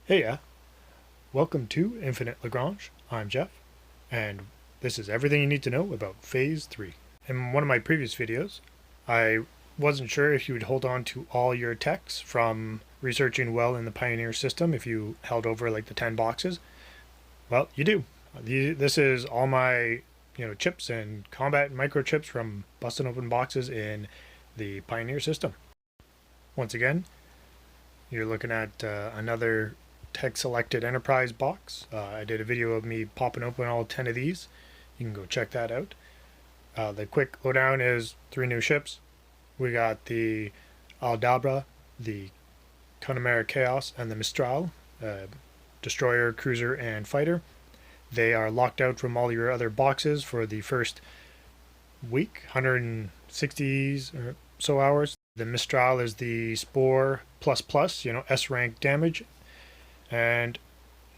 Hey, welcome to Infinite Lagrange. I'm Jeff, and this is everything you need to know about Phase 3. In one of my previous videos, I wasn't sure if you would hold on to all your techs from researching well in the Pioneer system if you held over like the 10 boxes. Well, you do. This is all my chips and combat microchips from busting open boxes in the Pioneer system. Once again, you're looking at another tech selected enterprise box. I did a video of me popping open all 10 of these. You can go check that out. The quick lowdown is 3 new ships. We got the Aldabra, the Connemara Chaos, and the Mistral, destroyer, cruiser, and fighter. They are locked out from all your other boxes for the first week, 160 or so hours. The Mistral is the Spore plus plus, S rank damage. And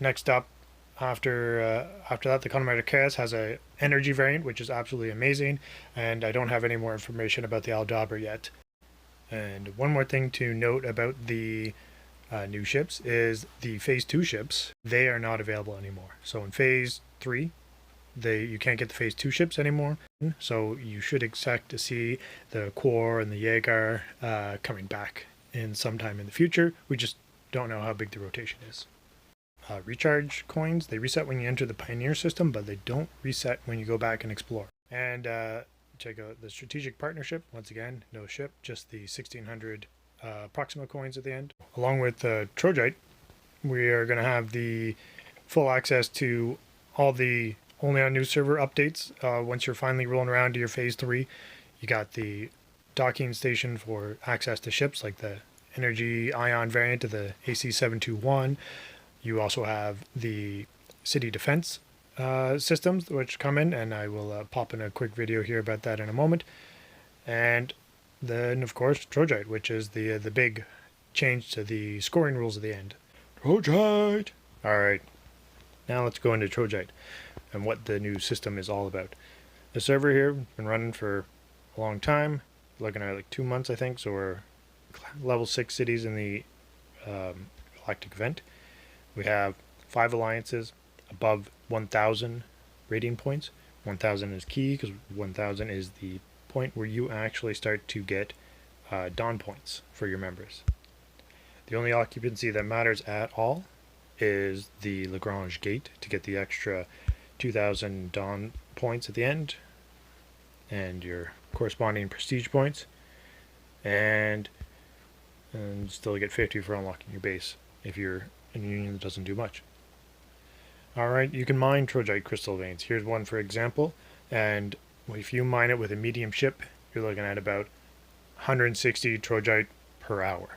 next up, after that, the Connemara Chaos has a energy variant, which is absolutely amazing. And I don't have any more information about the Aldabra yet. And one more thing to note about the new ships is the Phase 2 ships. They are not available anymore. So in Phase 3, you can't get the Phase 2 ships anymore. So you should expect to see the Core and the Jaeger coming back in sometime in the future. We just don't know how big the rotation is. Recharge coins, they reset when you enter the Pioneer system, but they don't reset when you go back and explore. And check out the strategic partnership. Once again, no ship, just the 1600 Proxima coins at the end. Along with Trojite, we are going to have the full access to all the only on new server updates. Once you're finally rolling around to your Phase 3, you got the docking station for access to ships like the Energy Ion variant of the AC-721. You also have the city defense systems which come in, and I will pop in a quick video here about that in a moment. And then, of course, Trojite, which is the big change to the scoring rules at the end. Trojite! Alright, now let's go into Trojite and what the new system is all about. The server here has been running for a long time, looking at like 2 months I think, so we're level 6 cities in the galactic event. We have 5 alliances above 1,000 rating points. 1,000 is key because 1,000 is the point where you actually start to get dawn points for your members. The only occupancy that matters at all is the Lagrange gate to get the extra 2,000 dawn points at the end and your corresponding prestige points, and still get 50 for unlocking your base if you're in a union that doesn't do much. Alright, you can mine Trojite crystal veins. Here's one for example, and if you mine it with a medium ship, you're looking at about 160 Trojite per hour.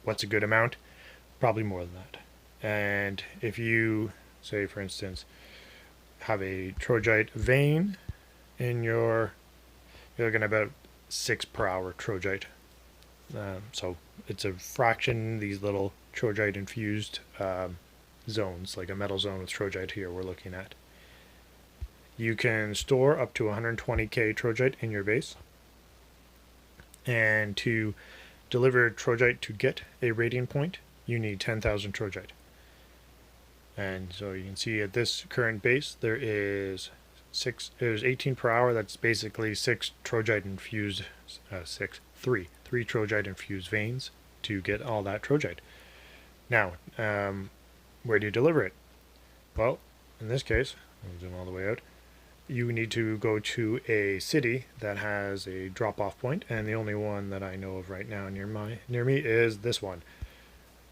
What's a good amount? Probably more than that. And if you, say for instance, have a Trojite vein in you're looking at about 6 per hour Trojite. So it's a fraction, these little Trojite infused zones, like a metal zone with Trojite here we're looking at. You can store up to 120k Trojite in your base, and to deliver Trojite to get a rating point, you need 10,000 Trojite. And so you can see at this current base there is 18 per hour. That's basically 6 Trojite infused, 3 Trojite infused veins to get all that Trojite. Now, where do you deliver it? Well, in this case, I'll zoom all the way out. You need to go to a city that has a drop-off point, and the only one that I know of right now near me is this one.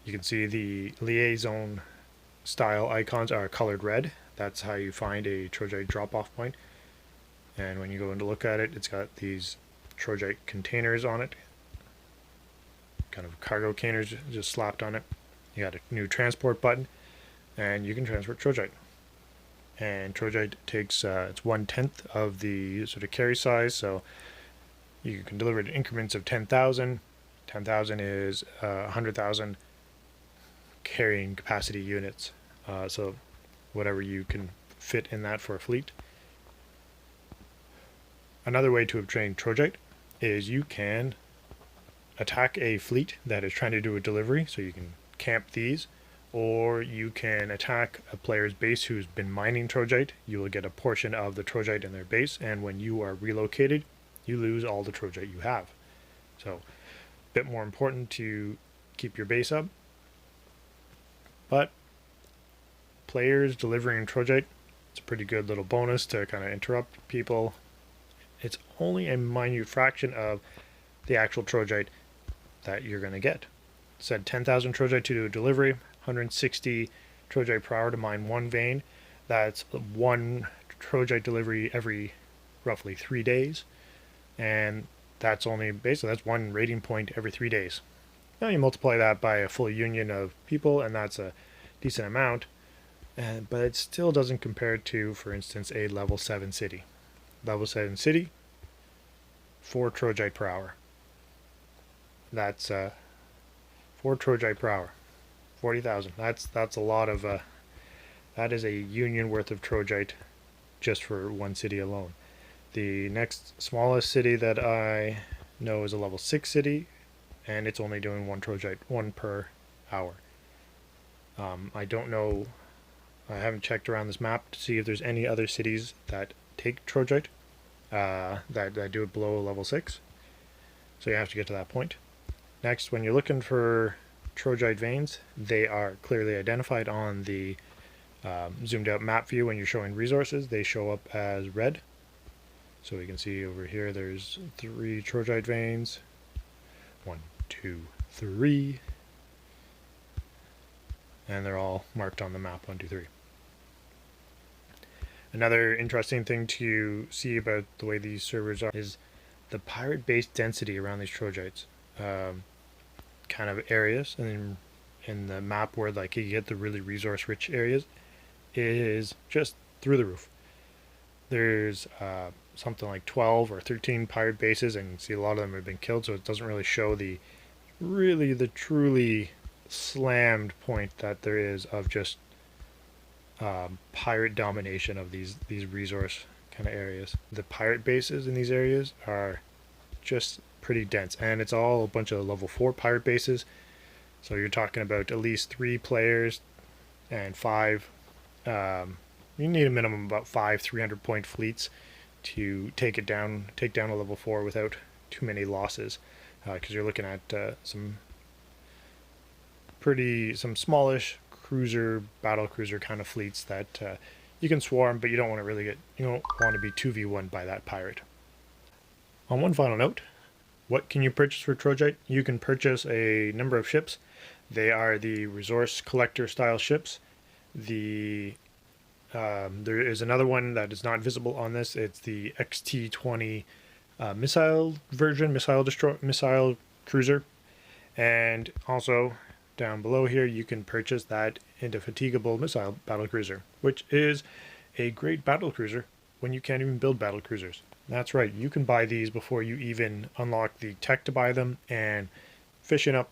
You can see the liaison style icons are colored red. That's how you find a Trojite drop-off point. And when you go in to look at it, it's got these Trojite containers on it, kind of cargo containers just slapped on it. You got a new transport button, and you can transport Trojite. And Trojite takes it's 1/10 of the sort of carry size, so you can deliver it in increments of 10,000. 10,000 is 100,000 carrying capacity units. So whatever you can fit in that for a fleet. Another way to obtain Trojite is you can attack a fleet that is trying to do a delivery, so you can camp these or you can attack a player's base who's been mining Trojite. You will get a portion of the Trojite in their base, and when you are relocated, you lose all the Trojite you have. So, a bit more important to keep your base up. But players delivering Trojite, it's a pretty good little bonus to kind of interrupt people. It's only a minute fraction of the actual Trojite that you're going to get. It said 10,000 Trojite to do a delivery, 160 Trojite per hour to mine one vein. That's one Trojite delivery every roughly 3 days. And that's only basically that's one rating point every 3 days. Now you multiply that by a full union of people, and that's a decent amount. But it still doesn't compare to, for instance, a level 7 city. Level 7 city, 4 Trojite per hour. That's 4 Trojite per hour. 40,000. That's a lot of that is a union worth of Trojite just for one city alone. The next smallest city that I know is a level 6 city, and it's only doing 1 Trojite, 1 per hour. I don't know, I haven't checked around this map to see if there's any other cities that take Trojite that do it below level 6. So you have to get to that point. Next, when you're looking for Trojite veins, they are clearly identified on the zoomed out map view. When you're showing resources, they show up as red. So we can see over here there's 3 Trojite veins. 1, 2, 3. And they're all marked on the map, 1, 2, 3. Another interesting thing to see about the way these servers are is the pirate base density around these Trojites. Kind of areas, and in the map where like you get the really resource rich areas is just through the roof. There's something like 12 or 13 pirate bases, and you see a lot of them have been killed, so it doesn't really show the truly slammed point that there is of just pirate domination of these resource kind of areas. The pirate bases in these areas are just pretty dense, and it's all a bunch of level 4 pirate bases, so you're talking about at least 3 players and 5 you need a minimum of about 5 300 point fleets to take down a level 4 without too many losses, because you're looking at some smallish battle cruiser kind of fleets that you can swarm, but you don't want to be 2v1 by that pirate. On one final note, what can you purchase for Trojite? You can purchase a number of ships. They are the resource collector style ships. There is another one that is not visible on this. It's the XT-20 missile version, missile cruiser. And also down below here, you can purchase that indefatigable missile battle cruiser, which is a great battle cruiser when you can't even build battle cruisers. That's right, you can buy these before you even unlock the tech to buy them, and fishing up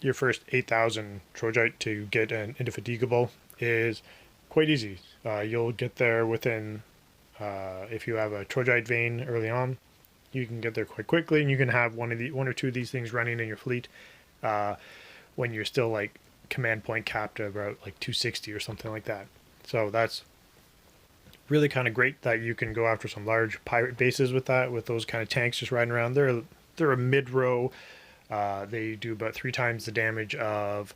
your first 8,000 Trojite to get an indefatigable is quite easy. You'll get there within, if you have a Trojite vein early on, you can get there quite quickly, and you can have one or two of these things running in your fleet when you're still like command point capped at about like 260 or something like that. So that's really kind of great that you can go after some large pirate bases with those kind of tanks just riding around. They're a mid-row. They do about 3 times the damage of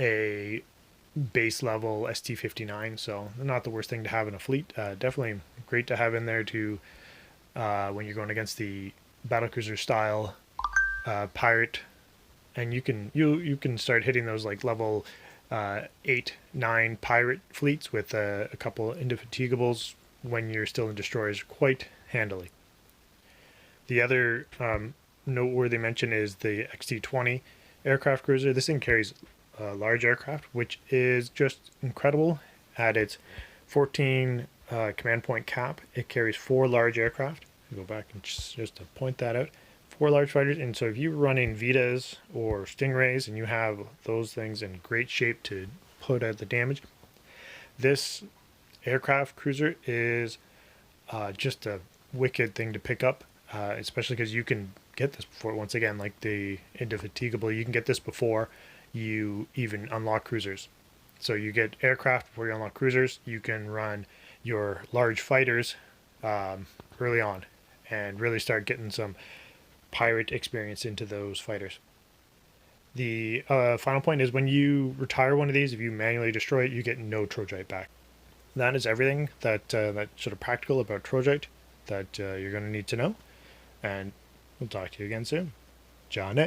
a base level ST-59, so they're not the worst thing to have in a fleet. Definitely great to have in there to when you're going against the battlecruiser style pirate, and you can start hitting those like level 8, 9 pirate fleets with a couple indefatigables when you're still in destroyers quite handily. The other noteworthy mention is the XT-20 aircraft cruiser. This thing carries large aircraft, which is just incredible. At its 14 command point cap, it carries 4 large aircraft. I'll go back and just to point that out. 4 large fighters, and so if you're running Vitas or Stingrays and you have those things in great shape to put out the damage, this aircraft cruiser is just a wicked thing to pick up, especially because you can get this before, once again, like the indefatigable, you can get this before you even unlock cruisers. So you get aircraft before you unlock cruisers. You can run your large fighters early on and really start getting some pirate experience into those fighters. The final point is when you retire one of these, if you manually destroy it, you get no Trojite back. That is everything that's sort of practical about Trojite that you're going to need to know. And we'll talk to you again soon. John